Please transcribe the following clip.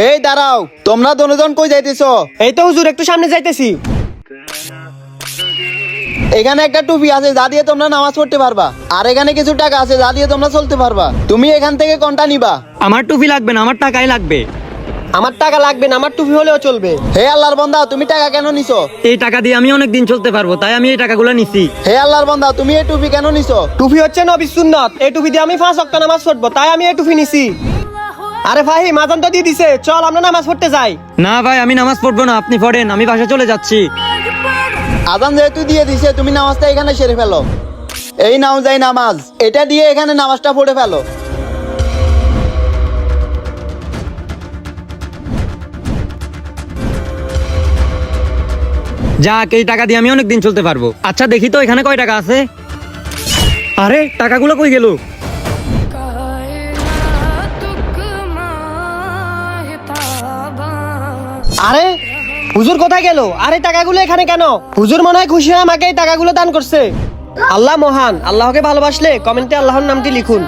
এই দাঁড়াও, তোমরা দুজন কই যাইতেছো? এই তো হুজুর একটু সামনে যাইতেছি। এখানে একটা টুপি আছে যা দিয়ে তোমরা নামাজ পড়তে পারবা, আর এখানে কিছু টাকা আছে যা দিয়ে তোমরা চলতে পারবা। তুমি এখান থেকে কোনটা নিবা? আমার টুপি লাগবে না, আমার টাকাই লাগবে। আমার টাকা লাগবে না, আমার টুপি হলেও চলবে। হে আল্লাহর বান্দা, তুমি টাকা কেন নিছো? এই টাকা দিয়ে আমি অনেক দিন চলতে পারবো, তাই আমি এই টাকাগুলো নিছি। হে আল্লাহর বান্দা, তুমি এই টুপি কেন নিছো? টুপি হচ্ছে নবীর সুন্নাত, এই টুপি দিয়ে আমি 5 ওয়াক্ত নামাজ পড়বো, তাই আমি এই টুপি নিছি। আরে ফাহিম, আজান তো দিয়ে দিছে, চল আমরা নামাজ পড়তে যাই। না ভাই, আমি নামাজ পড়বো না, আপনি পড়েন, আমি বাসা চলে যাচ্ছি। আজান যেহেতু দিয়ে দিছে, তুমি নামাজটা এখানে সেরে ফেলো। এই নাও যাই নামাজ, এটা দিয়ে এখানে নামাজটা পড়ে ফেলো। যাক, এই টাকা দিয়ে আমি অনেক দিন চলতে পারবো। আচ্ছা দেখি তো এখানে কয় টাকা আছে। আরে টাকাগুলো কই গেল? আরে হুজুর কোথায় গেল? আরে টাকাগুলো এখানে কেন? হুজুর মনে হয় খুশি হয়ে আমাকে এই টাকাগুলো দান করছে। আল্লাহ মহান, আল্লাহকে ভালোবাসলে কমেন্টে আল্লাহর নামটি লিখুন।